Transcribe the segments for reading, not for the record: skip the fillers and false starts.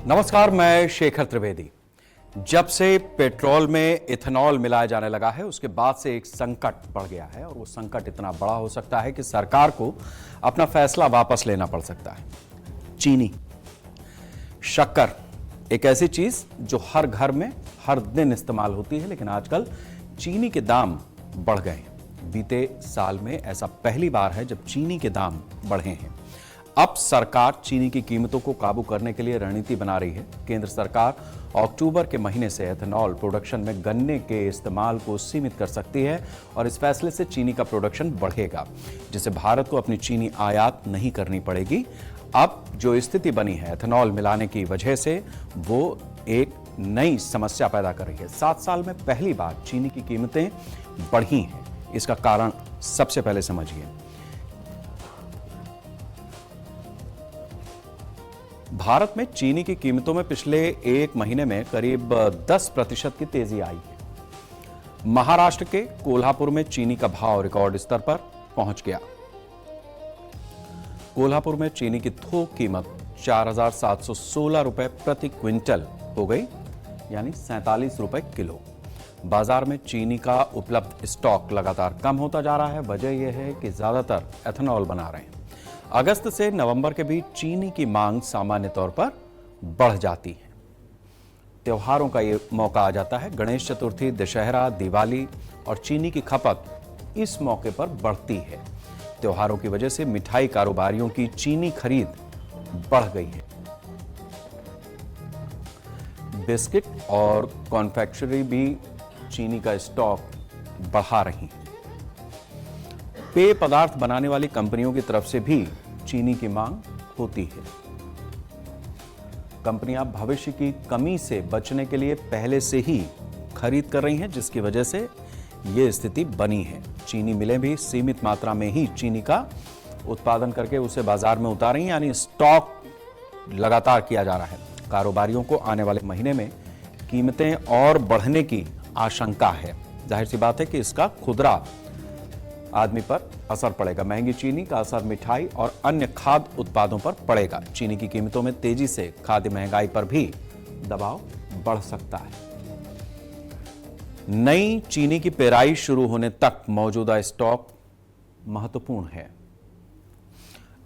नमस्कार, मैं शेखर त्रिवेदी। जब से पेट्रोल में इथेनॉल मिलाया जाने लगा है उसके बाद से एक संकट बढ़ गया है और वो संकट इतना बड़ा हो सकता है कि सरकार को अपना फैसला वापस लेना पड़ सकता है। चीनी, शक्कर एक ऐसी चीज जो हर घर में हर दिन इस्तेमाल होती है, लेकिन आजकल चीनी के दाम बढ़ गए हैं। बीते साल में ऐसा पहली बार है जब चीनी के दाम बढ़े हैं। अब सरकार चीनी की कीमतों को काबू करने के लिए रणनीति बना रही है। केंद्र सरकार अक्टूबर के महीने से एथेनॉल प्रोडक्शन में गन्ने के इस्तेमाल को सीमित कर सकती है और इस फैसले से चीनी का प्रोडक्शन बढ़ेगा, जिससे भारत को अपनी चीनी आयात नहीं करनी पड़ेगी। अब जो स्थिति बनी है एथेनॉल मिलाने की वजह से, वो एक नई समस्या पैदा कर रही है। 7 साल में पहली बार चीनी की कीमतें बढ़ी हैं। इसका कारण सबसे पहले समझिए। भारत में चीनी की कीमतों में पिछले एक महीने में करीब 10% की तेजी आई है। महाराष्ट्र के कोल्हापुर में चीनी का भाव रिकॉर्ड स्तर पर पहुंच गया। कोल्हापुर में चीनी की थोक कीमत 4,716 रुपए प्रति क्विंटल हो गई, यानी 47 रुपए किलो। बाजार में चीनी का उपलब्ध स्टॉक लगातार कम होता जा रहा है। वजह यह है कि ज्यादातर एथेनॉल बना रहे हैं। अगस्त से नवंबर के बीच चीनी की मांग सामान्य तौर पर बढ़ जाती है। त्योहारों का ये मौका आ जाता है। गणेश चतुर्थी, दशहरा, दिवाली और चीनी की खपत इस मौके पर बढ़ती है। त्योहारों की वजह से मिठाई कारोबारियों की चीनी खरीद बढ़ गई है। बिस्किट और कॉन्फेक्शनरी भी चीनी का स्टॉक बढ़ा रही हैं। पेय पदार्थ बनाने वाली कंपनियों की तरफ से भी चीनी की मांग होती है। कंपनियां भविष्य की कमी से बचने के लिए पहले से ही खरीद कर रही हैं, जिसकी वजह से यह स्थिति बनी है। चीनी मिलें भी सीमित मात्रा में ही चीनी का उत्पादन करके उसे बाजार में उतार रही हैं, यानी स्टॉक लगातार किया जा रहा है। कारोबारियों को आने वाले महीने में कीमतें और बढ़ने की आशंका है। जाहिर सी बात है कि इसका खुदरा आदमी पर असर पड़ेगा। महंगी चीनी का असर मिठाई और अन्य खाद्य उत्पादों पर पड़ेगा। चीनी की कीमतों में तेजी से खाद्य महंगाई पर भी दबाव बढ़ सकता है। नई चीनी की पेराई शुरू होने तक मौजूदा स्टॉक महत्वपूर्ण है।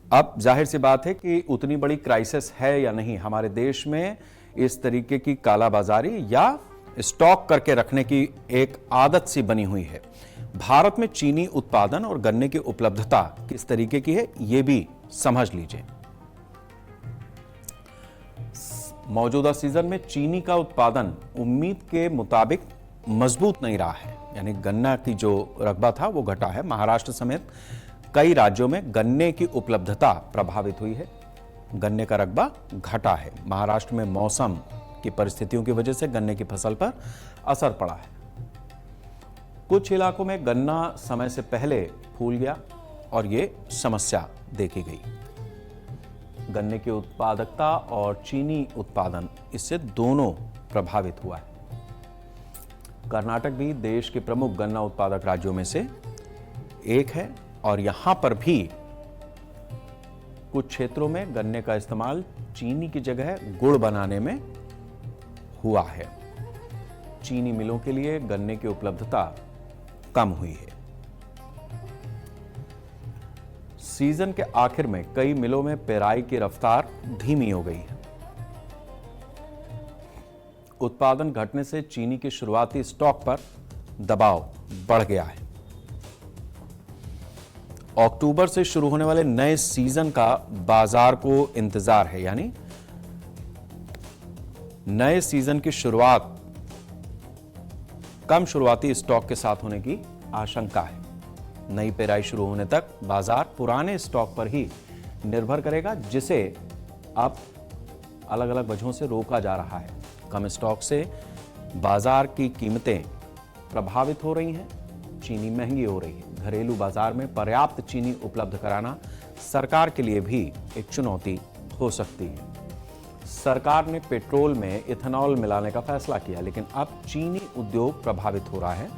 अब जाहिर सी बात है कि उतनी बड़ी क्राइसिस है या नहीं हमारे देश में, इस तरीके की कालाबाजारी या स्टॉक करके रखने की एक आदत सी बनी हुई है। भारत में चीनी उत्पादन और गन्ने की उपलब्धता किस तरीके की है, यह भी समझ लीजिए। मौजूदा सीजन में चीनी का उत्पादन उम्मीद के मुताबिक मजबूत नहीं रहा है, यानी गन्ना की जो रकबा था वो घटा है। महाराष्ट्र समेत कई राज्यों में गन्ने की उपलब्धता प्रभावित हुई है। गन्ने का रकबा घटा है। महाराष्ट्र में मौसम की परिस्थितियों की वजह से गन्ने की फसल पर असर पड़ा है। कुछ इलाकों में गन्ना समय से पहले फूल गया और ये समस्या देखी गई। गन्ने की उत्पादकता और चीनी उत्पादन, इससे दोनों प्रभावित हुआ है। कर्नाटक भी देश के प्रमुख गन्ना उत्पादक राज्यों में से एक है और यहां पर भी कुछ क्षेत्रों में गन्ने का इस्तेमाल चीनी की जगह गुड़ बनाने में हुआ है। चीनी मिलों के लिए गन्ने की उपलब्धता कम हुई है। सीजन के आखिर में कई मिलों में पेराई की रफ्तार धीमी हो गई है। उत्पादन घटने से चीनी के शुरुआती स्टॉक पर दबाव बढ़ गया है। अक्टूबर से शुरू होने वाले नए सीजन का बाजार को इंतजार है, यानी नए सीजन की शुरुआत कम शुरुआती स्टॉक के साथ होने की आशंका है। नई पेराई शुरू होने तक बाजार पुराने स्टॉक पर ही निर्भर करेगा, जिसे अब अलग अलग वजहों से रोका जा रहा है। कम स्टॉक से बाजार की कीमतें प्रभावित हो रही हैं, चीनी महंगी हो रही है। घरेलू बाजार में पर्याप्त चीनी उपलब्ध कराना सरकार के लिए भी एक चुनौती हो सकती है। सरकार ने पेट्रोल में इथेनॉल मिलाने का फैसला किया, लेकिन अब चीनी उद्योग प्रभावित हो रहा है।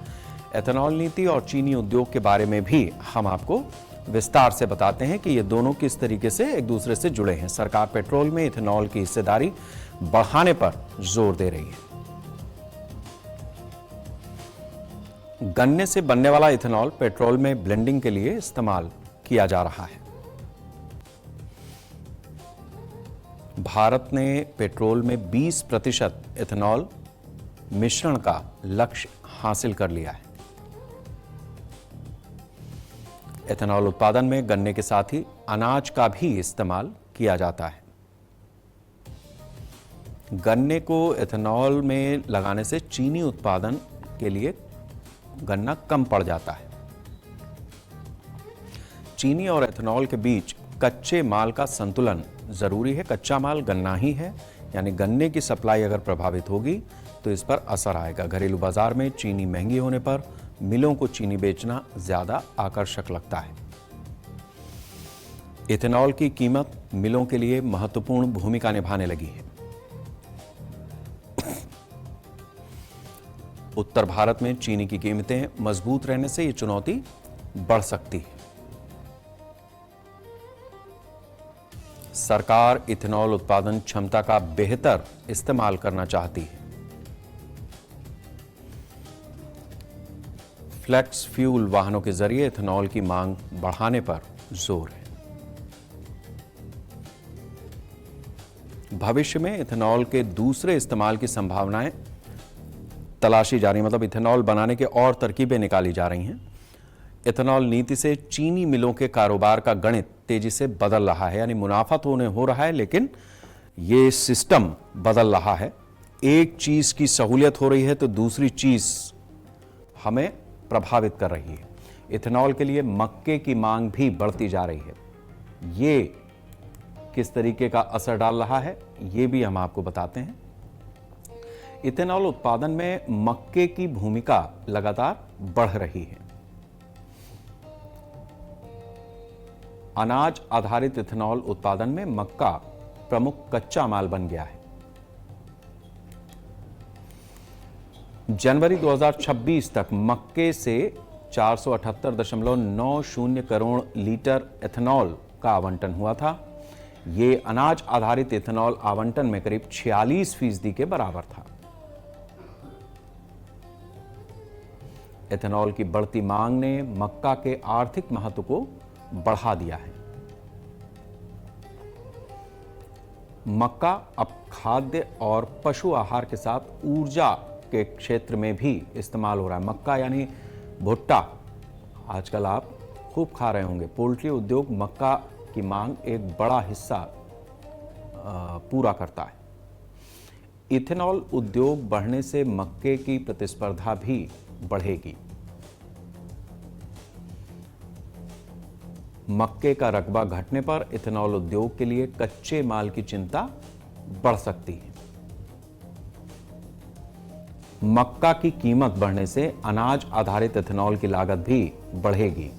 एथेनॉल नीति और चीनी उद्योग के बारे में भी हम आपको विस्तार से बताते हैं कि ये दोनों किस तरीके से एक दूसरे से जुड़े हैं। सरकार पेट्रोल में इथेनॉल की हिस्सेदारी बढ़ाने पर जोर दे रही है। गन्ने से बनने वाला इथेनॉल पेट्रोल में ब्लेंडिंग के लिए इस्तेमाल किया जा रहा है। भारत ने पेट्रोल में 20% इथेनॉल मिश्रण का लक्ष्य हासिल कर लिया है। इथेनॉल उत्पादन में गन्ने के साथ ही अनाज का भी इस्तेमाल किया जाता है। गन्ने को इथेनॉल में लगाने से चीनी उत्पादन के लिए गन्ना कम पड़ जाता है। चीनी और इथेनॉल के बीच कच्चे माल का संतुलन जरूरी है। कच्चा माल गन्ना ही है, यानी गन्ने की सप्लाई अगर प्रभावित होगी तो इस पर असर आएगा। घरेलू बाजार में चीनी महंगी होने पर मिलों को चीनी बेचना ज्यादा आकर्षक लगता है। इथेनॉल की कीमत मिलों के लिए महत्वपूर्ण भूमिका निभाने लगी है। उत्तर भारत में चीनी की कीमतें मजबूत रहने से ये चुनौती बढ़ सकती है। सरकार इथेनॉल उत्पादन क्षमता का बेहतर इस्तेमाल करना चाहती है। फ्लेक्स फ्यूल वाहनों के जरिए इथेनॉल की मांग बढ़ाने पर जोर है। भविष्य में इथेनॉल के दूसरे इस्तेमाल की संभावनाएं तलाशी जा रही, मतलब इथेनॉल बनाने के और तरकीबें निकाली जा रही हैं। इथेनॉल नीति से चीनी मिलों के कारोबार का गणित तेजी से बदल रहा है, यानी मुनाफा तो उन्हें हो रहा है लेकिन ये सिस्टम बदल रहा है। एक चीज की सहूलियत हो रही है तो दूसरी चीज हमें प्रभावित कर रही है। इथेनॉल के लिए मक्के की मांग भी बढ़ती जा रही है। ये किस तरीके का असर डाल रहा है ये भी हम आपको बताते हैं। इथेनॉल उत्पादन में मक्के की भूमिका लगातार बढ़ रही है। अनाज आधारित इथेनॉल उत्पादन में मक्का प्रमुख कच्चा माल बन गया है। जनवरी 2026 तक मक्के से 478.90 करोड़ लीटर इथेनॉल का आवंटन हुआ था। ये अनाज आधारित इथेनॉल आवंटन में करीब 46% के बराबर था। इथेनॉल की बढ़ती मांग ने मक्का के आर्थिक महत्व को बढ़ा दिया है। मक्का अब खाद्य और पशु आहार के साथ ऊर्जा के क्षेत्र में भी इस्तेमाल हो रहा है। मक्का यानी भुट्टा आजकल आप खूब खा रहे होंगे। पोल्ट्री उद्योग मक्का की मांग एक बड़ा हिस्सा पूरा करता है। इथेनॉल उद्योग बढ़ने से मक्के की प्रतिस्पर्धा भी बढ़ेगी। मक्के का रकबा घटने पर इथेनॉल उद्योग के लिए कच्चे माल की चिंता बढ़ सकती है। मक्का की कीमत बढ़ने से अनाज आधारित इथेनॉल की लागत भी बढ़ेगी।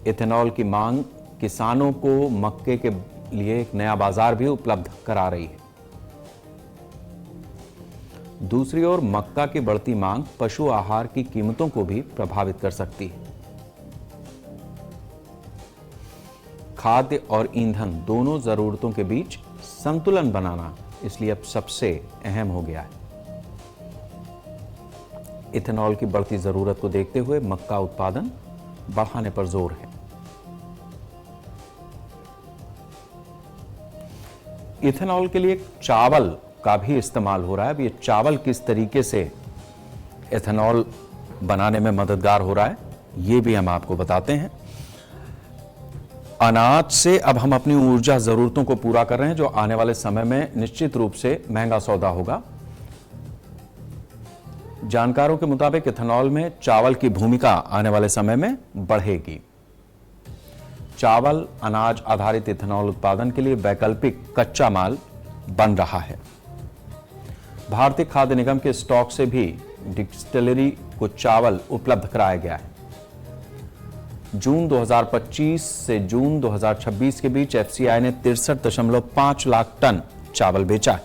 इथेनॉल की मांग किसानों को मक्के के लिए एक नया बाजार भी उपलब्ध करा रही है। दूसरी ओर मक्का की बढ़ती मांग पशु आहार की कीमतों को भी प्रभावित कर सकती है। खाद्य और ईंधन दोनों जरूरतों के बीच संतुलन बनाना इसलिए अब सबसे अहम हो गया है। इथेनॉल की बढ़ती जरूरत को देखते हुए मक्का उत्पादन बढ़ाने पर जोर है। इथेनॉल के लिए चावल का भी इस्तेमाल हो रहा है। अब ये चावल किस तरीके से इथेनॉल बनाने में मददगार हो रहा है ये भी हम आपको बताते हैं। अनाज से अब हम अपनी ऊर्जा जरूरतों को पूरा कर रहे हैं, जो आने वाले समय में निश्चित रूप से महंगा सौदा होगा। जानकारों के मुताबिक इथेनॉल में चावल की भूमिका आने वाले समय में बढ़ेगी। चावल अनाज आधारित इथेनॉल उत्पादन के लिए वैकल्पिक कच्चा माल बन रहा है। भारतीय खाद्य निगम के स्टॉक से भी डिस्टिलरी को चावल उपलब्ध कराया गया है। जून 2025 से जून 2026 के बीच एफसीआई ने 63.5 लाख टन चावल बेचा है।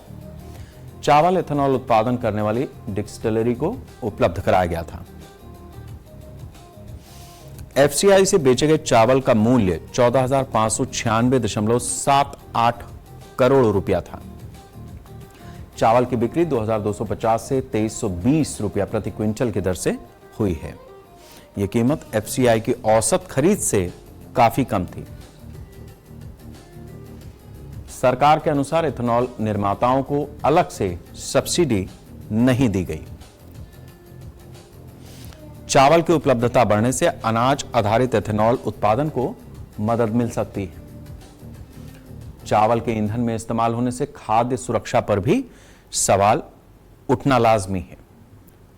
चावल इथेनॉल उत्पादन करने वाली डिस्टिलरी को उपलब्ध कराया गया था। एफसीआई से बेचे गए चावल का मूल्य 14,596.7 8 करोड़ रुपया था। चावल की बिक्री 2250 से 2320 रुपया प्रति क्विंटल की दर से हुई है। यह कीमत एफसीआई की औसत खरीद से काफी कम थी। सरकार के अनुसार इथेनॉल निर्माताओं को अलग से सब्सिडी नहीं दी गई। चावल की उपलब्धता बढ़ने से अनाज आधारित इथेनॉल उत्पादन को मदद मिल सकती है। चावल के ईंधन में इस्तेमाल होने से खाद्य सुरक्षा पर भी सवाल उठना लाजमी है।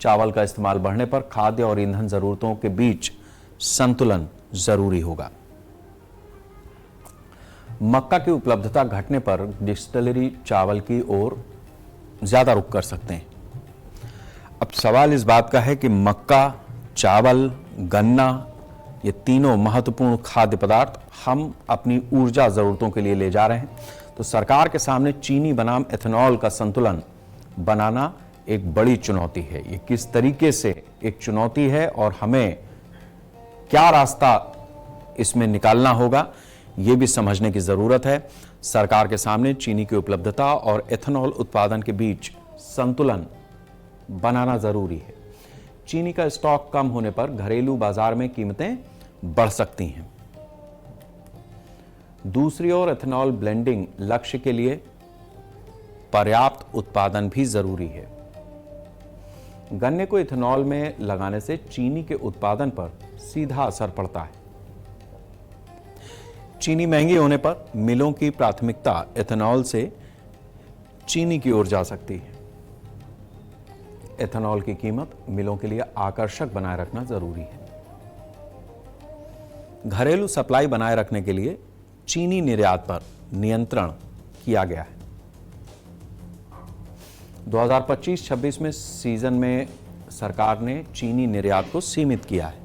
चावल का इस्तेमाल बढ़ने पर खाद्य और ईंधन जरूरतों के बीच संतुलन जरूरी होगा। मक्का की उपलब्धता घटने पर डिस्टिलरी चावल की ओर ज्यादा रुख कर सकते हैं। अब सवाल इस बात का है कि मक्का, चावल, गन्ना, ये तीनों महत्वपूर्ण खाद्य पदार्थ हम अपनी ऊर्जा जरूरतों के लिए ले जा रहे हैं, तो सरकार के सामने चीनी बनाम एथेनॉल का संतुलन बनाना एक बड़ी चुनौती है। ये किस तरीके से एक चुनौती है और हमें क्या रास्ता इसमें निकालना होगा, ये भी समझने की जरूरत है। सरकार के सामने चीनी की उपलब्धता और एथेनॉल उत्पादन के बीच संतुलन बनाना जरूरी है। चीनी का स्टॉक कम होने पर घरेलू बाजार में कीमतें बढ़ सकती हैं। दूसरी ओर एथेनॉल ब्लेंडिंग लक्ष्य के लिए पर्याप्त उत्पादन भी जरूरी है। गन्ने को इथेनॉल में लगाने से चीनी के उत्पादन पर सीधा असर पड़ता है। चीनी महंगी होने पर मिलों की प्राथमिकता एथेनॉल से चीनी की ओर जा सकती है। एथेनॉल की कीमत मिलों के लिए आकर्षक बनाए रखना जरूरी है। घरेलू सप्लाई बनाए रखने के लिए चीनी निर्यात पर नियंत्रण किया गया है। 2025-26 में सीजन में सरकार ने चीनी निर्यात को सीमित किया है।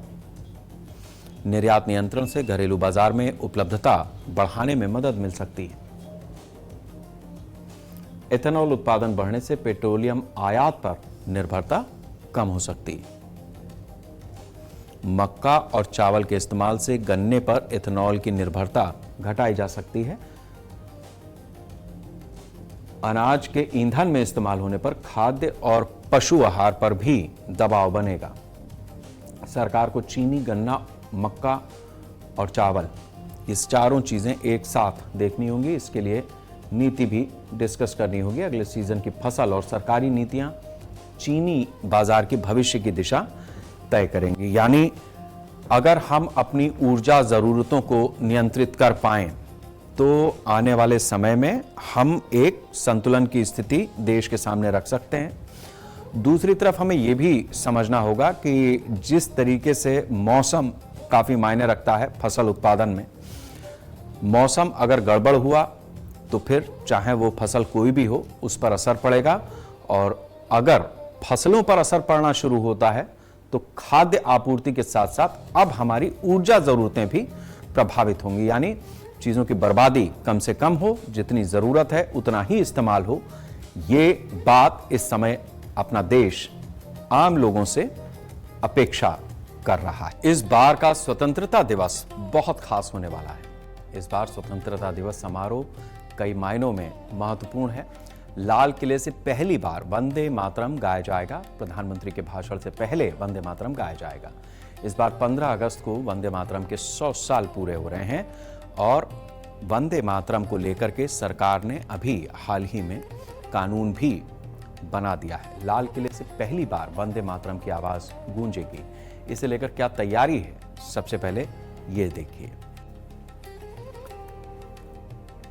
निर्यात नियंत्रण से घरेलू बाजार में उपलब्धता बढ़ाने में मदद मिल सकती है। एथेनॉल उत्पादन बढ़ने से पेट्रोलियम आयात पर निर्भरता कम हो सकती है। मक्का और चावल के इस्तेमाल से गन्ने पर एथेनॉल की निर्भरता घटाई जा सकती है। अनाज के ईंधन में इस्तेमाल होने पर खाद्य और पशु आहार पर भी दबाव बनेगा। सरकार को चीनी, गन्ना, मक्का और चावल, इस चारों चीजें एक साथ देखनी होंगी। इसके लिए नीति भी डिस्कस करनी होगी। अगले सीजन की फसल और सरकारी नीतियां चीनी बाजार की भविष्य की दिशा तय करेंगी। यानी अगर हम अपनी ऊर्जा जरूरतों को नियंत्रित कर पाएं तो आने वाले समय में हम एक संतुलन की स्थिति देश के सामने रख सकते हैं। दूसरी तरफ हमें यह भी समझना होगा कि जिस तरीके से मौसम काफी मायने रखता है फसल उत्पादन में, मौसम अगर गड़बड़ हुआ तो फिर चाहे वो फसल कोई भी हो उस पर असर पड़ेगा, और अगर फसलों पर असर पड़ना शुरू होता है तो खाद्य आपूर्ति के साथ साथ अब हमारी ऊर्जा जरूरतें भी प्रभावित होंगी। यानी चीजों की बर्बादी कम से कम हो, जितनी जरूरत है उतना ही इस्तेमाल हो। ये बात इस समय अपना देश आम लोगों से अपेक्षा कर रहा है। इस बार का स्वतंत्रता दिवस बहुत खास होने वाला है। इस बार स्वतंत्रता दिवस समारोह कई मायनों में महत्वपूर्ण है। लाल किले से पहली बार वंदे मातरम गाया जाएगा। प्रधानमंत्री के भाषण से पहले वंदे मातरम गाया जाएगा। इस बार 15 अगस्त को वंदे मातरम के 100 साल पूरे हो रहे हैं और वंदे मातरम को लेकर के सरकार ने अभी हाल ही में कानून भी बना दिया है। लाल किले से पहली बार वंदे मातरम की आवाज गूंजेगी। इसे लेकर क्या तैयारी है, सबसे पहले ये देखिए।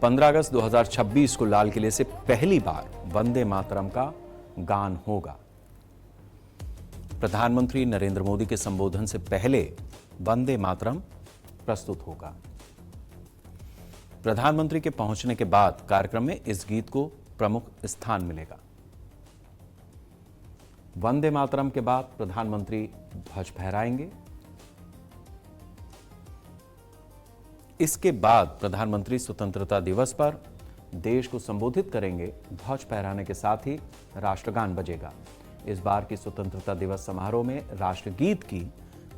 15 अगस्त 2026 को लाल किले से पहली बार वंदे मातरम का गान होगा। प्रधानमंत्री नरेंद्र मोदी के संबोधन से पहले वंदे मातरम प्रस्तुत होगा। प्रधानमंत्री के पहुंचने के बाद कार्यक्रम में इस गीत को प्रमुख स्थान मिलेगा। वंदे मातरम के बाद प्रधानमंत्री ध्वज फहराएंगे। इसके बाद प्रधानमंत्री स्वतंत्रता दिवस पर देश को संबोधित करेंगे। ध्वज फहराने के साथ ही राष्ट्रगान बजेगा। इस बार की स्वतंत्रता दिवस समारोह में राष्ट्रगीत की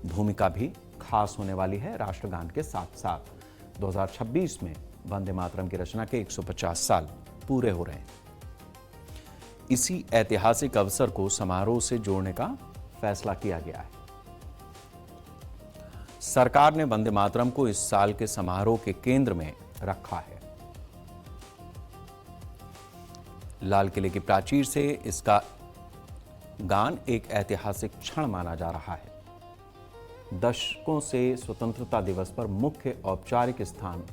भूमिका भी खास होने वाली है। राष्ट्रगान के साथ साथ 2026 में वंदे मातरम की रचना के 150 साल पूरे हो रहे हैं। इसी ऐतिहासिक अवसर को समारोह से जोड़ने का फैसला किया गया है। सरकार ने वंदे मातरम को इस साल के समारोह के केंद्र में रखा है। लाल किले की प्राचीर से इसका गान एक ऐतिहासिक क्षण माना जा रहा है। दशकों से स्वतंत्रता दिवस पर मुख्य औपचारिक स्थान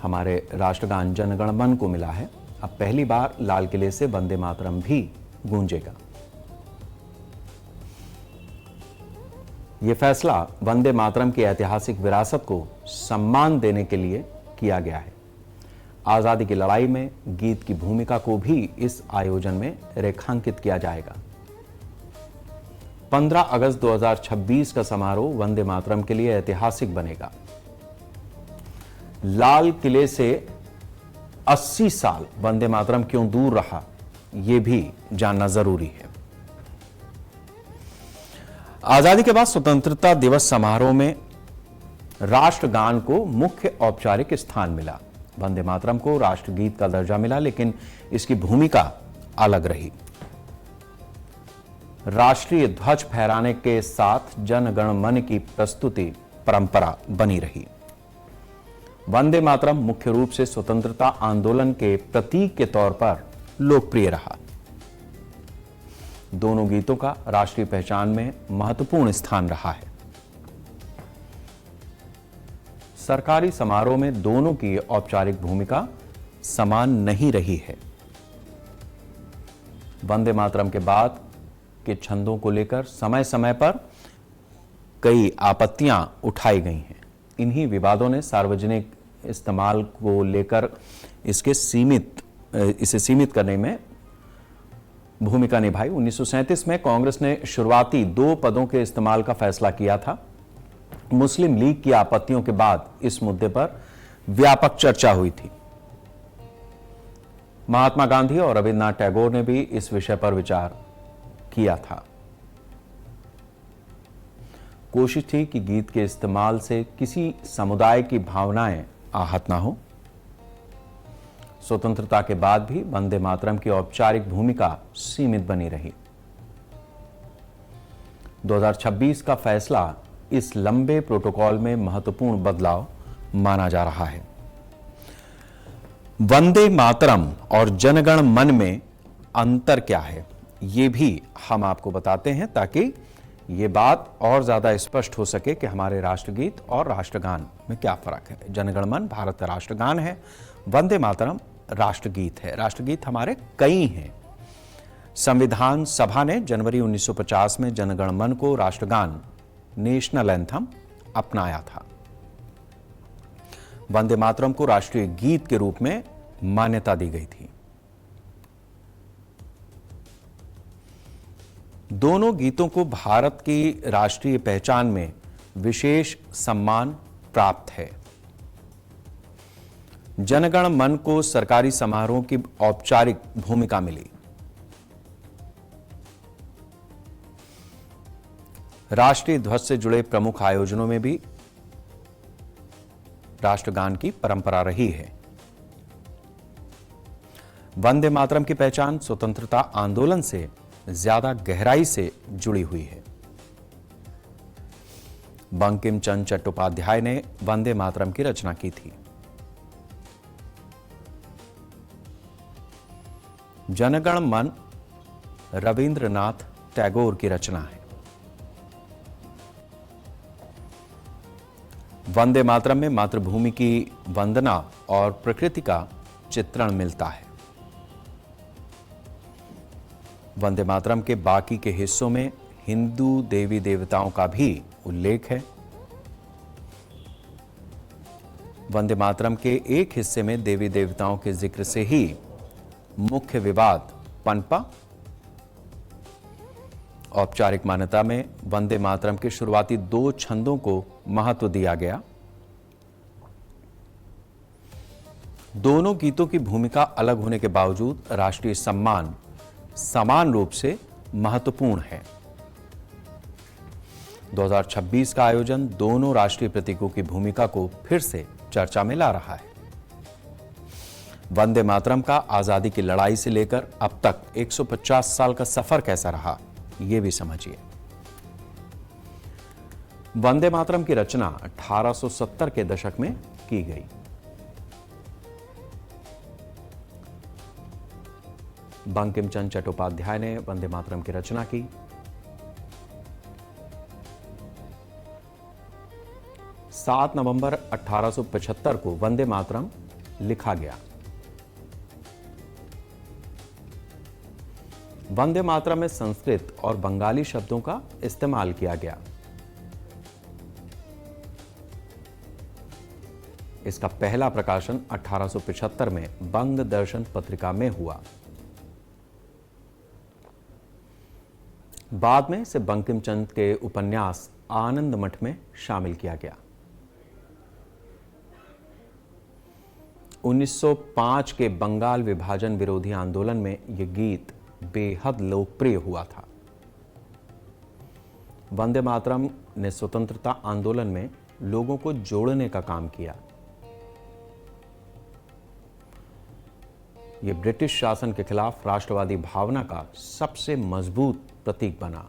हमारे राष्ट्रगान जन गण मन को मिला है। अब पहली बार लाल किले से वंदे मातरम भी गूंजेगा। यह फैसला वंदे मातरम की ऐतिहासिक विरासत को सम्मान देने के लिए किया गया है। आजादी की लड़ाई में गीत की भूमिका को भी इस आयोजन में रेखांकित किया जाएगा। 15 अगस्त 2026 का समारोह वंदे मातरम के लिए ऐतिहासिक बनेगा। लाल किले से 80 साल वंदे मातरम क्यों दूर रहा, यह भी जानना जरूरी है। आजादी के बाद स्वतंत्रता दिवस समारोह में राष्ट्रगान को मुख्य औपचारिक स्थान मिला। वंदे मातरम को राष्ट्रगीत का दर्जा मिला, लेकिन इसकी भूमिका अलग रही। राष्ट्रीय ध्वज फहराने के साथ जन गण मन की प्रस्तुति परंपरा बनी रही। वंदे मातरम मुख्य रूप से स्वतंत्रता आंदोलन के प्रतीक के तौर पर लोकप्रिय रहा। दोनों गीतों का राष्ट्रीय पहचान में महत्वपूर्ण स्थान रहा है। सरकारी समारोह में दोनों की औपचारिक भूमिका समान नहीं रही है। वंदे मातरम के बाद के छंदों को लेकर समय समय पर कई आपत्तियां उठाई गई हैं। इन्हीं विवादों ने सार्वजनिक इस्तेमाल को लेकर इसे सीमित करने में भूमिका निभाई। 1937 में कांग्रेस ने शुरुआती 2 पदों के इस्तेमाल का फैसला किया था। मुस्लिम लीग की आपत्तियों के बाद इस मुद्दे पर व्यापक चर्चा हुई थी। महात्मा गांधी और रविन्द्रनाथ टैगोर ने भी इस विषय पर विचार किया था। कोशिश थी कि गीत के इस्तेमाल से किसी समुदाय की भावनाएं आहत ना हो। स्वतंत्रता के बाद भी वंदे मातरम की औपचारिक भूमिका सीमित बनी रही। 2026 का फैसला इस लंबे प्रोटोकॉल में महत्वपूर्ण बदलाव माना जा रहा है। वंदे मातरम और जनगण मन में अंतर क्या है, यह भी हम आपको बताते हैं, ताकि ये बात और ज्यादा स्पष्ट हो सके कि हमारे राष्ट्रगीत और राष्ट्रगान में क्या फर्क है। जनगण मन भारत का राष्ट्रगान है, वंदे मातरम राष्ट्रगीत है। राष्ट्रगीत हमारे कई हैं। संविधान सभा ने जनवरी 1950 में जनगण मन को राष्ट्रगान नेशनल एंथम अपनाया था। वंदे मातरम को राष्ट्रीय गीत के रूप में मान्यता दी गई थी। दोनों गीतों को भारत की राष्ट्रीय पहचान में विशेष सम्मान प्राप्त है। जनगण मन को सरकारी समारोह की औपचारिक भूमिका मिली। राष्ट्रीय ध्वज से जुड़े प्रमुख आयोजनों में भी राष्ट्रगान की परंपरा रही है। वंदे मातरम की पहचान स्वतंत्रता आंदोलन से ज्यादा गहराई से जुड़ी हुई है। बंकिम चंद्र चट्टोपाध्याय ने वंदे मातरम की रचना की थी। जनगण मन रविंद्रनाथ टैगोर की रचना है। वंदे मातरम में मातृभूमि की वंदना और प्रकृति का चित्रण मिलता है। वंदे मातरम के बाकी के हिस्सों में हिंदू देवी देवताओं का भी उल्लेख है। वंदे मातरम के एक हिस्से में देवी देवताओं के जिक्र से ही मुख्य विवाद पनपा। औपचारिक मान्यता में वंदे मातरम के शुरुआती 2 छंदों को महत्व दिया गया। दोनों गीतों की भूमिका अलग होने के बावजूद राष्ट्रीय सम्मान समान रूप से महत्वपूर्ण है। 2026 का आयोजन दोनों राष्ट्रीय प्रतीकों की भूमिका को फिर से चर्चा में ला रहा है। वंदे मातरम का आजादी की लड़ाई से लेकर अब तक 150 साल का सफर कैसा रहा, यह भी समझिए। वंदे मातरम की रचना 1870 के दशक में की गई। बंकिम चंद्र चट्टोपाध्याय ने वंदे मातरम की रचना की। सात नवंबर 1875 को वंदे मातरम लिखा गया। वंदे मातरम में संस्कृत और बंगाली शब्दों का इस्तेमाल किया गया। इसका पहला प्रकाशन 1875 में बंग दर्शन पत्रिका में हुआ। बाद में इसे बंकिम चंद्र के उपन्यास आनंद मठ में शामिल किया गया। 1905 के बंगाल विभाजन विरोधी आंदोलन में यह गीत बेहद लोकप्रिय हुआ था। वंदे मातरम ने स्वतंत्रता आंदोलन में लोगों को जोड़ने का काम किया। यह ब्रिटिश शासन के खिलाफ राष्ट्रवादी भावना का सबसे मजबूत प्रतीक बना।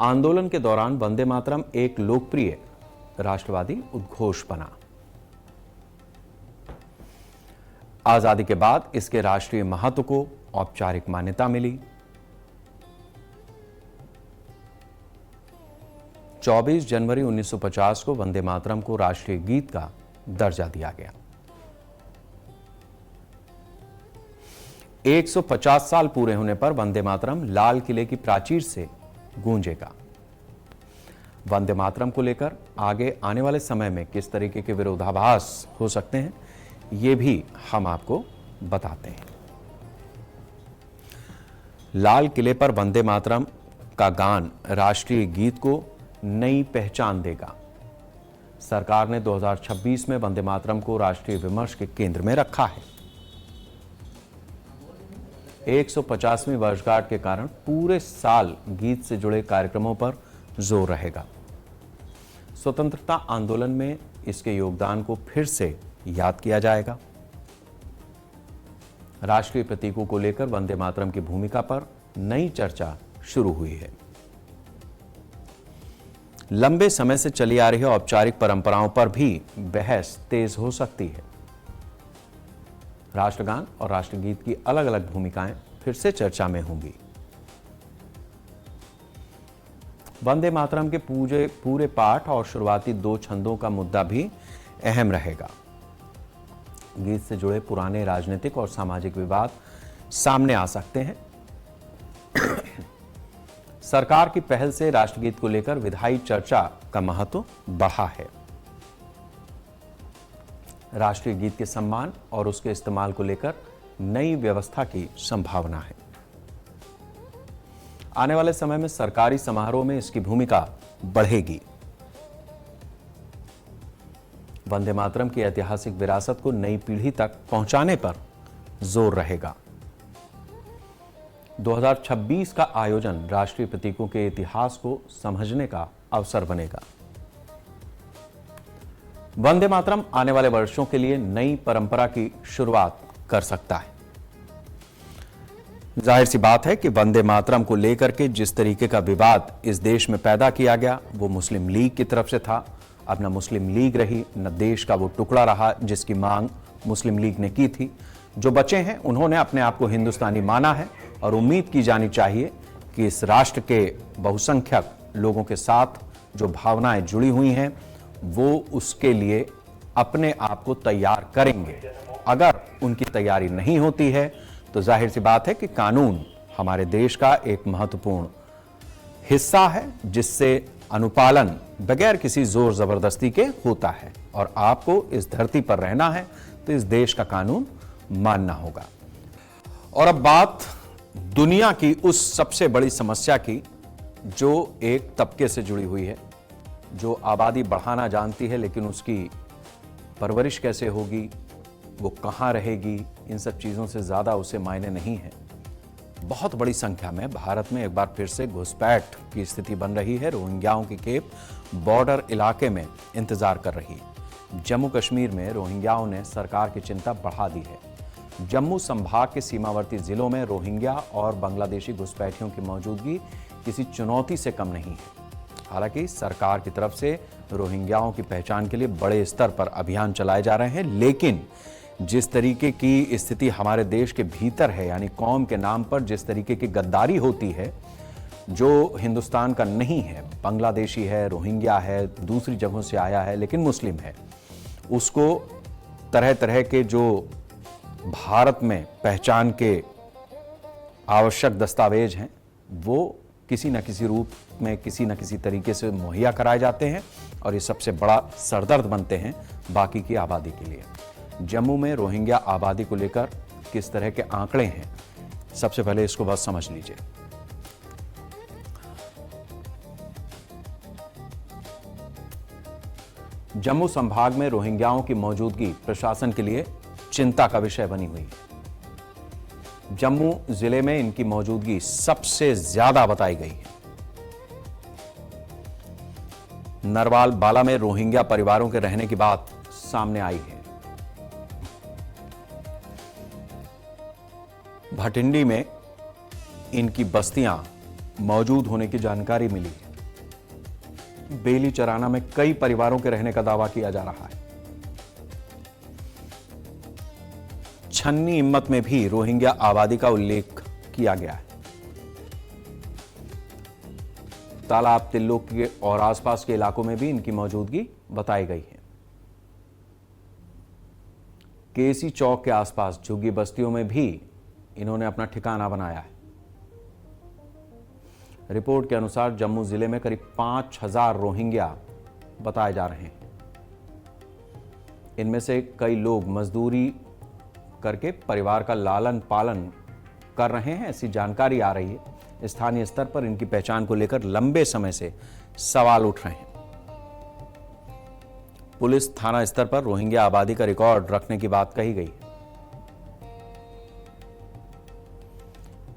आंदोलन के दौरान वंदे मातरम एक लोकप्रिय राष्ट्रवादी उद्घोष बना। आजादी के बाद इसके राष्ट्रीय महत्व को औपचारिक मान्यता मिली। 24 जनवरी 1950 को वंदे मातरम को राष्ट्रीय गीत का दर्जा दिया गया। 150 साल पूरे होने पर वंदे मातरम लाल किले की प्राचीर से गूंजेगा। वंदे मातरम को लेकर आगे आने वाले समय में किस तरीके के विरोधाभास हो सकते हैं, ये भी हम आपको बताते हैं। लाल किले पर वंदे मातरम का गान राष्ट्रीय गीत को नई पहचान देगा। सरकार ने 2026 में वंदे मातरम को राष्ट्रीय विमर्श के केंद्र में रखा है। 150वीं वर्षगांठ के कारण पूरे साल गीत से जुड़े कार्यक्रमों पर जोर रहेगा। स्वतंत्रता आंदोलन में इसके योगदान को फिर से याद किया जाएगा। राष्ट्रीय प्रतीकों को लेकर वंदे मातरम की भूमिका पर नई चर्चा शुरू हुई है। लंबे समय से चली आ रही औपचारिक परंपराओं पर भी बहस तेज हो सकती है। राष्ट्रगान और राष्ट्रगीत की अलग अलग भूमिकाएं फिर से चर्चा में होंगी। वंदे मातरम के पूरे पाठ और शुरुआती 2 छंदों का मुद्दा भी अहम रहेगा। गीत से जुड़े पुराने राजनीतिक और सामाजिक विवाद सामने आ सकते हैं। सरकार की पहल से राष्ट्रगीत को लेकर विधायी चर्चा का महत्व बढ़ा है। राष्ट्रीय गीत के सम्मान और उसके इस्तेमाल को लेकर नई व्यवस्था की संभावना है। आने वाले समय में सरकारी समारोह में इसकी भूमिका बढ़ेगी। वंदे मातरम की ऐतिहासिक विरासत को नई पीढ़ी तक पहुंचाने पर जोर रहेगा। 2026 का आयोजन राष्ट्रीय प्रतीकों के इतिहास को समझने का अवसर बनेगा। वंदे मातरम आने वाले वर्षों के लिए नई परंपरा की शुरुआत कर सकता है। जाहिर सी बात है कि वंदे मातरम को लेकर के जिस तरीके का विवाद इस देश में पैदा किया गया वो मुस्लिम लीग की तरफ से था। अब न मुस्लिम लीग रही न देश का वो टुकड़ा रहा जिसकी मांग मुस्लिम लीग ने की थी। जो बचे हैं उन्होंने अपने आप को हिंदुस्तानी माना है और उम्मीद की जानी चाहिए कि इस राष्ट्र के बहुसंख्यक लोगों के साथ जो भावनाएं जुड़ी हुई हैं वो उसके लिए अपने आप को तैयार करेंगे। अगर उनकी तैयारी नहीं होती है तो जाहिर सी बात है कि कानून हमारे देश का एक महत्वपूर्ण हिस्सा है जिससे अनुपालन बगैर किसी जोर जबरदस्ती के होता है और आपको इस धरती पर रहना है तो इस देश का कानून मानना होगा। और अब बात दुनिया की उस सबसे बड़ी समस्या की जो एक तबके से जुड़ी हुई है, जो आबादी बढ़ाना जानती है लेकिन उसकी परवरिश कैसे होगी, वो कहाँ रहेगी, इन सब चीज़ों से ज़्यादा उसे मायने नहीं है। बहुत बड़ी संख्या में भारत में एक बार फिर से घुसपैठ की स्थिति बन रही है। रोहिंग्याओं की खेप बॉर्डर इलाके में इंतजार कर रही है। जम्मू कश्मीर में रोहिंग्याओं ने सरकार की चिंता बढ़ा दी है। जम्मू संभाग के सीमावर्ती जिलों में रोहिंग्या और बांग्लादेशी घुसपैठियों की मौजूदगी किसी चुनौती से कम नहीं है। हालांकि सरकार की तरफ से रोहिंग्याओं की पहचान के लिए बड़े स्तर पर अभियान चलाए जा रहे हैं, लेकिन जिस तरीके की स्थिति हमारे देश के भीतर है, यानी कौम के नाम पर जिस तरीके की गद्दारी होती है जो हिंदुस्तान का नहीं है, बांग्लादेशी है, रोहिंग्या है, दूसरी जगहों से आया है लेकिन मुस्लिम है, उसको तरह तरह के जो भारत में पहचान के आवश्यक दस्तावेज हैं वो किसी न किसी रूप में किसी न किसी तरीके से मुहैया कराए जाते हैं और ये सबसे बड़ा सरदर्द बनते हैं बाकी की आबादी के लिए। जम्मू में रोहिंग्या आबादी को लेकर किस तरह के आंकड़े हैं, सबसे पहले इसको बस समझ लीजिए। जम्मू संभाग में रोहिंग्याओं की मौजूदगी प्रशासन के लिए चिंता का विषय बनी हुई है। जम्मू जिले में इनकी मौजूदगी सबसे ज्यादा बताई गई है। नरवाल बाला में रोहिंग्या परिवारों के रहने की बात सामने आई है। भटिंडी में इनकी बस्तियां मौजूद होने की जानकारी मिली है। बेली चराना में कई परिवारों के रहने का दावा किया जा रहा है। छन्नी हिम्मत में भी रोहिंग्या आबादी का उल्लेख किया गया है। तालाब तिल्लो के और आसपास के इलाकों में भी इनकी मौजूदगी बताई गई है। केसी चौक के आसपास झुग्गी बस्तियों में भी इन्होंने अपना ठिकाना बनाया है। रिपोर्ट के अनुसार जम्मू जिले में करीब 5000 रोहिंग्या बताए जा रहे हैं। इनमें से कई लोग मजदूरी करके परिवार का लालन पालन कर रहे हैं, ऐसी जानकारी आ रही है। स्थानीय स्तर पर इनकी पहचान को लेकर लंबे समय से सवाल उठ रहे हैं। पुलिस थाना स्तर पर रोहिंग्या आबादी का रिकॉर्ड रखने की बात कही गई।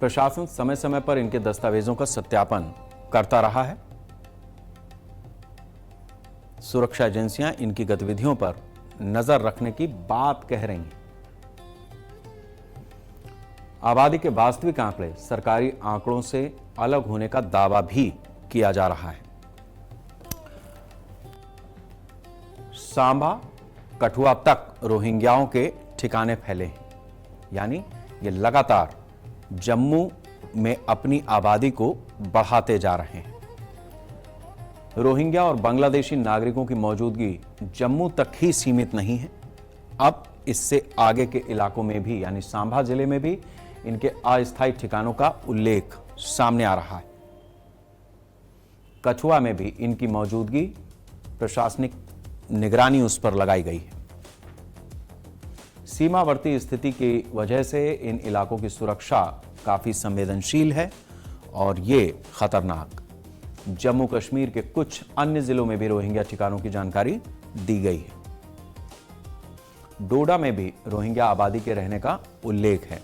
प्रशासन समय समय पर इनके दस्तावेजों का सत्यापन करता रहा है। सुरक्षा एजेंसियां इनकी गतिविधियों पर नजर रखने की बात कह रही हैं। आबादी के वास्तविक आंकड़े सरकारी आंकड़ों से अलग होने का दावा भी किया जा रहा है। सांबा कठुआ तक रोहिंग्याओं के ठिकाने फैले हैं, यानी ये लगातार जम्मू में अपनी आबादी को बढ़ाते जा रहे हैं। रोहिंग्या और बांग्लादेशी नागरिकों की मौजूदगी जम्मू तक ही सीमित नहीं है, अब इससे आगे के इलाकों में भी, यानी सांबा जिले में भी इनके अस्थायी ठिकानों का उल्लेख सामने आ रहा है। कठुआ में भी इनकी मौजूदगी प्रशासनिक निगरानी उस पर लगाई गई है। सीमावर्ती स्थिति की वजह से इन इलाकों की सुरक्षा काफी संवेदनशील है और ये खतरनाक। जम्मू कश्मीर के कुछ अन्य जिलों में भी रोहिंग्या ठिकानों की जानकारी दी गई है। डोडा में भी रोहिंग्या आबादी के रहने का उल्लेख है।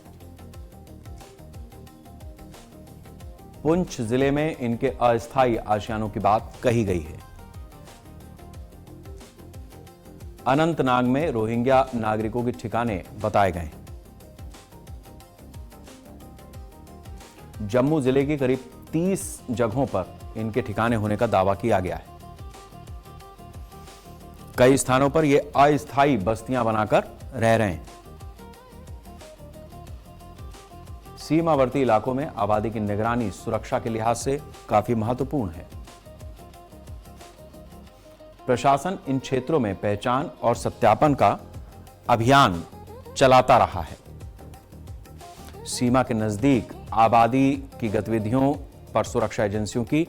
पुंछ जिले में इनके अस्थायी आशियानों की बात कही गई है। अनंतनाग में रोहिंग्या नागरिकों के ठिकाने बताए गए। जम्मू जिले की करीब 30 जगहों पर इनके ठिकाने होने का दावा किया गया है। कई स्थानों पर ये अस्थायी बस्तियां बनाकर रह रहे हैं। सीमावर्ती इलाकों में आबादी की निगरानी सुरक्षा के लिहाज से काफी महत्वपूर्ण है। प्रशासन इन क्षेत्रों में पहचान और सत्यापन का अभियान चलाता रहा है। सीमा के नजदीक आबादी की गतिविधियों पर सुरक्षा एजेंसियों की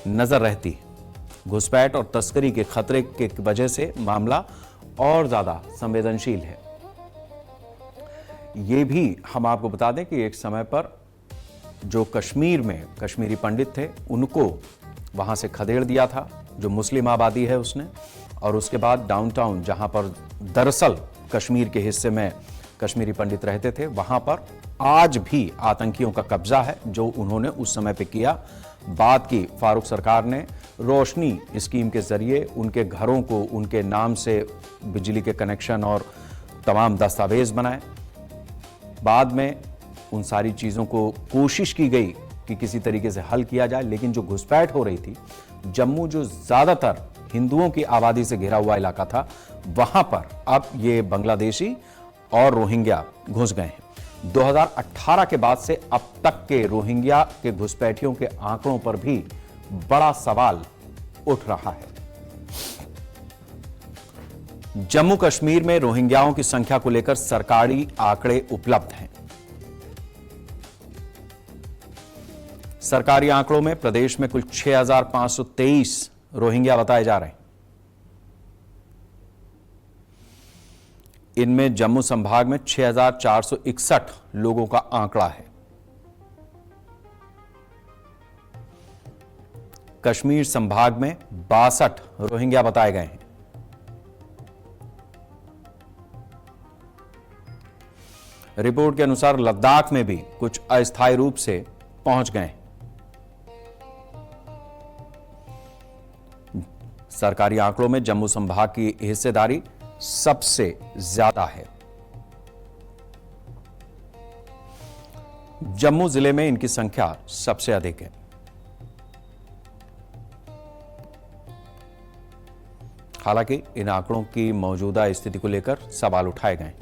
नजर रहती है। घुसपैठ और तस्करी के खतरे की वजह से मामला और ज्यादा संवेदनशील है। ये भी हम आपको बता दें कि एक समय पर जो कश्मीर में कश्मीरी पंडित थे उनको वहां से खदेड़ दिया था, जो मुस्लिम आबादी है उसने, और उसके बाद डाउनटाउन जहां पर दरअसल कश्मीर के हिस्से में कश्मीरी पंडित रहते थे, वहां पर आज भी आतंकियों का कब्जा है, जो उन्होंने उस समय पे किया। बात की फारूक सरकार ने रोशनी स्कीम के जरिए उनके घरों को उनके नाम से बिजली के कनेक्शन और तमाम दस्तावेज बनाए। बाद में उन सारी चीज़ों को कोशिश की गई कि किसी तरीके से हल किया जाए, लेकिन जो घुसपैठ हो रही थी, जम्मू जो ज़्यादातर हिंदुओं की आबादी से घिरा हुआ इलाका था, वहां पर अब ये बांग्लादेशी और रोहिंग्या घुस गए हैं। 2018 के बाद से अब तक के रोहिंग्या के घुसपैठियों के आंकड़ों पर भी बड़ा सवाल उठ रहा है। जम्मू कश्मीर में रोहिंग्याओं की संख्या को लेकर सरकारी आंकड़े उपलब्ध हैं। सरकारी आंकड़ों में प्रदेश में कुल 6,523 रोहिंग्या बताए जा रहे हैं। इनमें जम्मू संभाग में 6,461 लोगों का आंकड़ा है। कश्मीर संभाग में 62 रोहिंग्या बताए गए हैं। रिपोर्ट के अनुसार लद्दाख में भी कुछ अस्थायी रूप से पहुंच गए हैं। सरकारी आंकड़ों में जम्मू संभाग की हिस्सेदारी सबसे ज्यादा है। जम्मू जिले में इनकी संख्या सबसे अधिक है। हालांकि इन आंकड़ों की मौजूदा स्थिति को लेकर सवाल उठाए गए।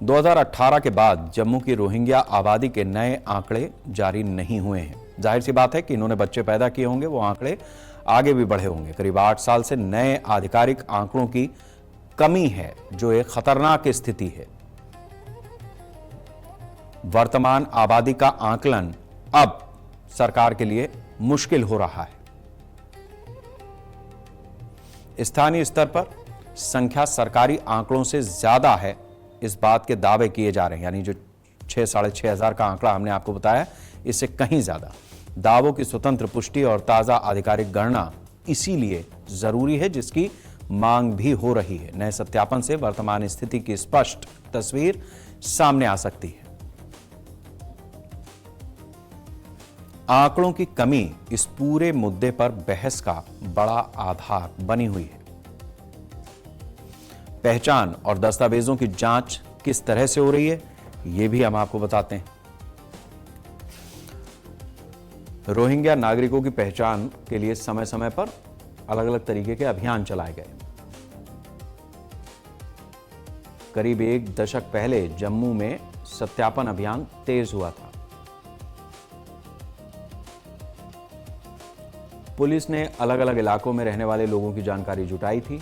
2018 के बाद जम्मू की रोहिंग्या आबादी के नए आंकड़े जारी नहीं हुए हैं। जाहिर सी बात है कि इन्होंने बच्चे पैदा किए होंगे, वो आंकड़े आगे भी बढ़े होंगे। करीब 8 साल से नए आधिकारिक आंकड़ों की कमी है, जो एक खतरनाक स्थिति है। वर्तमान आबादी का आकलन अब सरकार के लिए मुश्किल हो रहा है। स्थानीय स्तर पर संख्या सरकारी आंकड़ों से ज्यादा है, इस बात के दावे किए जा रहे हैं। यानी जो 6,500 का आंकड़ा हमने आपको बताया, इससे कहीं ज्यादा। दावों की स्वतंत्र पुष्टि और ताजा आधिकारिक गणना इसीलिए जरूरी है, जिसकी मांग भी हो रही है। नए सत्यापन से वर्तमान स्थिति की स्पष्ट तस्वीर सामने आ सकती है। आंकड़ों की कमी इस पूरे मुद्दे पर बहस का बड़ा आधार बनी हुई है। पहचान और दस्तावेजों की जांच किस तरह से हो रही है, यह भी हम आपको बताते हैं। रोहिंग्या नागरिकों की पहचान के लिए समय समय पर अलग अलग तरीके के अभियान चलाए गए। करीब 1 दशक पहले जम्मू में सत्यापन अभियान तेज हुआ था। पुलिस ने अलग अलग इलाकों में रहने वाले लोगों की जानकारी जुटाई थी।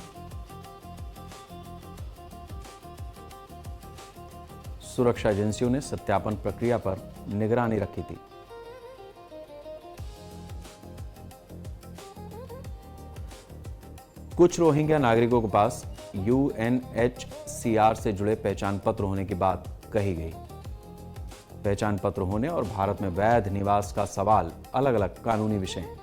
सुरक्षा एजेंसियों ने सत्यापन प्रक्रिया पर निगरानी रखी थी। कुछ रोहिंग्या नागरिकों के पास UNHCR से जुड़े पहचान पत्र होने की बात कही गई। पहचान पत्र होने और भारत में वैध निवास का सवाल अलग अलग कानूनी विषय हैं।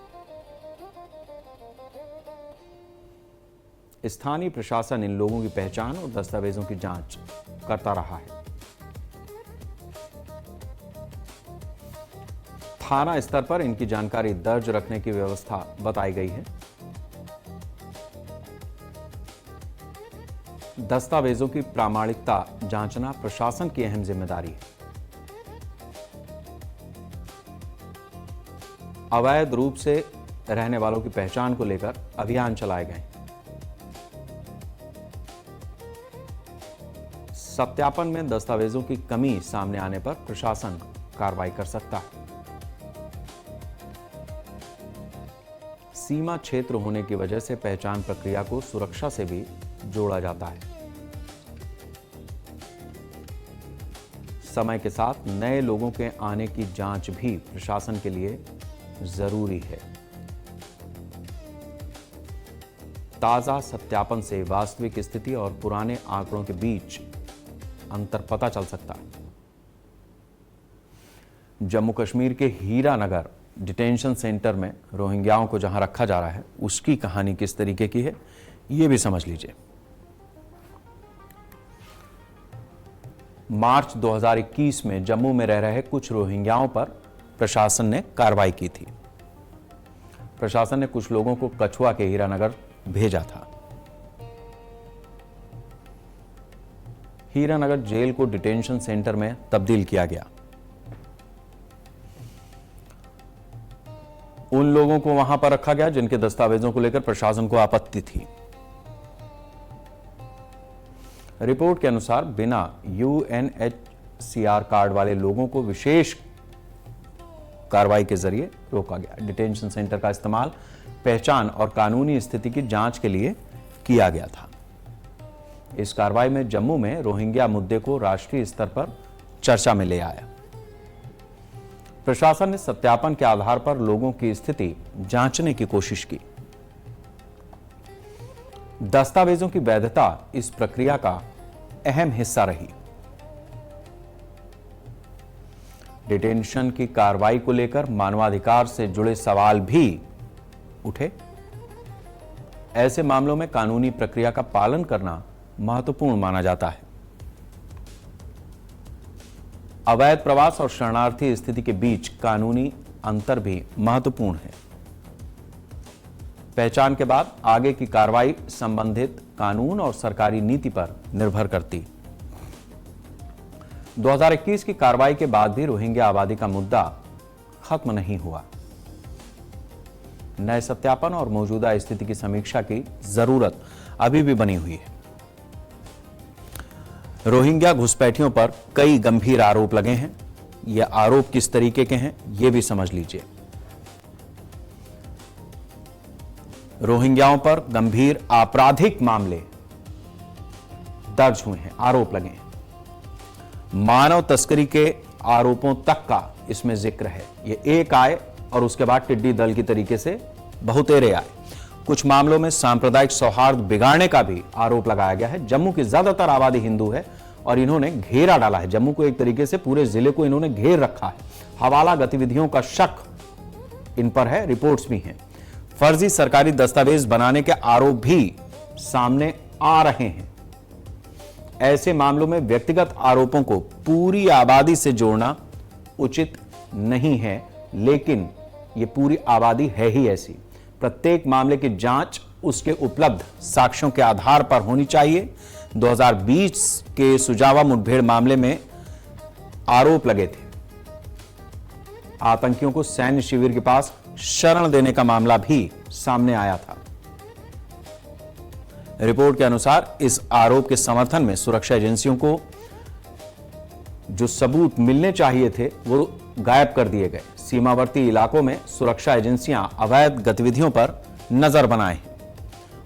स्थानीय प्रशासन इन लोगों की पहचान और दस्तावेजों की जांच करता रहा है। थाना स्तर पर इनकी जानकारी दर्ज रखने की व्यवस्था बताई गई है। दस्तावेजों की प्रामाणिकता जांचना प्रशासन की अहम जिम्मेदारी है। अवैध रूप से रहने वालों की पहचान को लेकर अभियान चलाए गए। सत्यापन में दस्तावेजों की कमी सामने आने पर प्रशासन कार्रवाई कर सकता है। सीमा क्षेत्र होने की वजह से पहचान प्रक्रिया को सुरक्षा से भी जोड़ा जाता है। समय के साथ नए लोगों के आने की जांच भी प्रशासन के लिए जरूरी है। ताजा सत्यापन से वास्तविक स्थिति और पुराने आंकड़ों के बीच अंतर पता चल सकता है। जम्मू कश्मीर के हीरानगर डिटेंशन सेंटर में रोहिंग्याओं को जहां रखा जा रहा है, उसकी कहानी किस तरीके की है, यह भी समझ लीजिए। मार्च 2021 में जम्मू में रह रहे कुछ रोहिंग्याओं पर प्रशासन ने कार्रवाई की थी। प्रशासन ने कुछ लोगों को कछुआ के हीरानगर भेजा था। हीरानगर जेल को डिटेंशन सेंटर में तब्दील किया गया। उन लोगों को वहां पर रखा गया जिनके दस्तावेजों को लेकर प्रशासन को आपत्ति थी। रिपोर्ट के अनुसार बिना यूएनएचसीआर कार्ड वाले लोगों को विशेष कार्रवाई के जरिए रोका गया। डिटेंशन सेंटर का इस्तेमाल पहचान और कानूनी स्थिति की जांच के लिए किया गया था। इस कार्रवाई में जम्मू में रोहिंग्या मुद्दे को राष्ट्रीय स्तर पर चर्चा में ले आया। प्रशासन ने सत्यापन के आधार पर लोगों की स्थिति जांचने की कोशिश की। दस्तावेजों की वैधता इस प्रक्रिया का अहम हिस्सा रही। डिटेंशन की कार्रवाई को लेकर मानवाधिकार से जुड़े सवाल भी उठे। ऐसे मामलों में कानूनी प्रक्रिया का पालन करना महत्वपूर्ण माना जाता है। अवैध प्रवास और शरणार्थी स्थिति के बीच कानूनी अंतर भी महत्वपूर्ण है। पहचान के बाद आगे की कार्रवाई संबंधित कानून और सरकारी नीति पर निर्भर करती। 2021 की कार्रवाई के बाद भी रोहिंग्या आबादी का मुद्दा खत्म नहीं हुआ। नए सत्यापन और मौजूदा स्थिति की समीक्षा की जरूरत अभी भी बनी हुई है। रोहिंग्या घुसपैठियों पर कई गंभीर आरोप लगे हैं। ये आरोप किस तरीके के हैं, यह भी समझ लीजिए। रोहिंग्याओं पर गंभीर आपराधिक मामले दर्ज हुए हैं, आरोप लगे हैं। मानव तस्करी के आरोपों तक का इसमें जिक्र है। ये एक आए और उसके बाद टिड्डी दल की तरीके से बहुतेरे आए। कुछ मामलों में सांप्रदायिक सौहार्द बिगाड़ने का भी आरोप लगाया गया है। जम्मू की ज्यादातर आबादी हिंदू है और इन्होंने घेरा डाला है। जम्मू को एक तरीके से पूरे जिले को इन्होंने घेर रखा है। हवाला गतिविधियों का शक इन पर है, रिपोर्ट्स भी हैं। फर्जी सरकारी दस्तावेज बनाने के आरोप भी सामने आ रहे हैं। ऐसे मामलों में व्यक्तिगत आरोपों को पूरी आबादी से जोड़ना उचित नहीं है, लेकिन यह पूरी आबादी है ही ऐसी। प्रत्येक मामले की जांच उसके उपलब्ध साक्ष्यों के आधार पर होनी चाहिए। 2020 के सुजावा मुठभेड़ मामले में आरोप लगे थे। आतंकियों को सैन्य शिविर के पास शरण देने का मामला भी सामने आया था। रिपोर्ट के अनुसार इस आरोप के समर्थन में सुरक्षा एजेंसियों को जो सबूत मिलने चाहिए थे वो गायब कर दिए गए। सीमावर्ती इलाकों में सुरक्षा एजेंसियां अवैध गतिविधियों पर नजर बनाए हैं।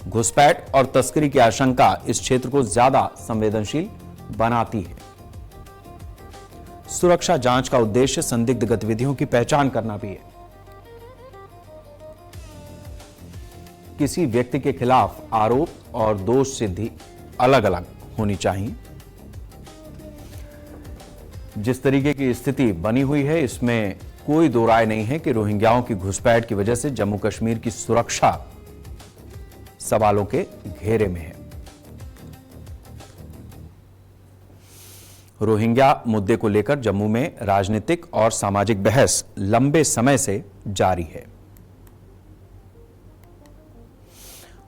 घुसपैठ और तस्करी की आशंका इस क्षेत्र को ज्यादा संवेदनशील बनाती है। सुरक्षा जांच का उद्देश्य संदिग्ध गतिविधियों की पहचान करना भी है। किसी व्यक्ति के खिलाफ आरोप और दोष सिद्धि अलग अलग होनी चाहिए। जिस तरीके की स्थिति बनी हुई है, इसमें कोई दो राय नहीं है कि रोहिंग्याओं की घुसपैठ की वजह से जम्मू कश्मीर की सुरक्षा सवालों के घेरे में है। रोहिंग्या मुद्दे को लेकर जम्मू में राजनीतिक और सामाजिक बहस लंबे समय से जारी है।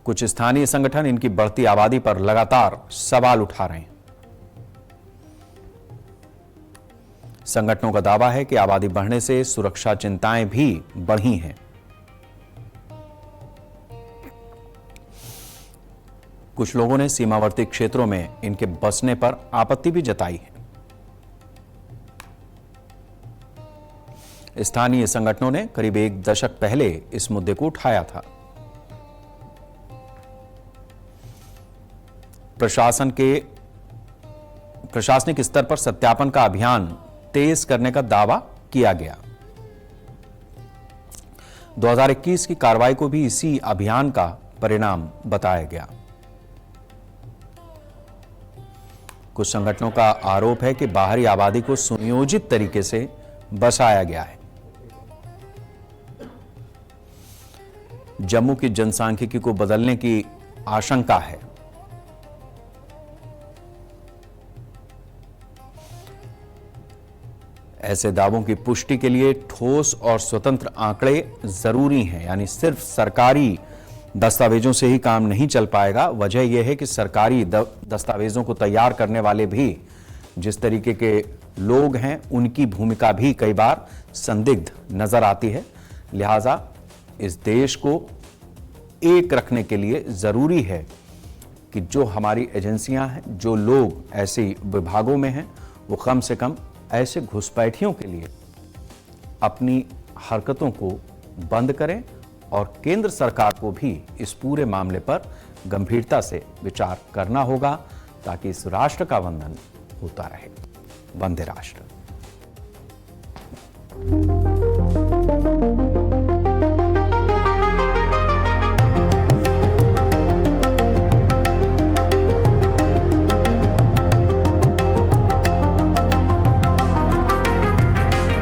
कुछ स्थानीय संगठन इनकी बढ़ती आबादी पर लगातार सवाल उठा रहे हैं। संगठनों का दावा है कि आबादी बढ़ने से सुरक्षा चिंताएं भी बढ़ी हैं। कुछ लोगों ने सीमावर्ती क्षेत्रों में इनके बसने पर आपत्ति भी जताई है। स्थानीय संगठनों ने करीब एक दशक पहले इस मुद्दे को उठाया था। प्रशासनिक स्तर पर सत्यापन का अभियान तेज करने का दावा किया गया। 2021 की कार्रवाई को भी इसी अभियान का परिणाम बताया गया। कुछ संगठनों का आरोप है कि बाहरी आबादी को सुनियोजित तरीके से बसाया गया है। जम्मू की जनसांख्यिकी को बदलने की आशंका है। ऐसे दावों की पुष्टि के लिए ठोस और स्वतंत्र आंकड़े जरूरी हैं, यानी सिर्फ सरकारी दस्तावेजों से ही काम नहीं चल पाएगा। वजह यह है कि सरकारी दस्तावेजों को तैयार करने वाले भी जिस तरीके के लोग हैं, उनकी भूमिका भी कई बार संदिग्ध नजर आती है। लिहाजा इस देश को एक रखने के लिए जरूरी है कि जो हमारी एजेंसियां हैं, जो लोग ऐसे विभागों में हैं, वो कम से कम ऐसे घुसपैठियों के लिए अपनी हरकतों को बंद करें और केंद्र सरकार को भी इस पूरे मामले पर गंभीरता से विचार करना होगा, ताकि इस राष्ट्र का वंदन होता रहे। वंदे राष्ट्र।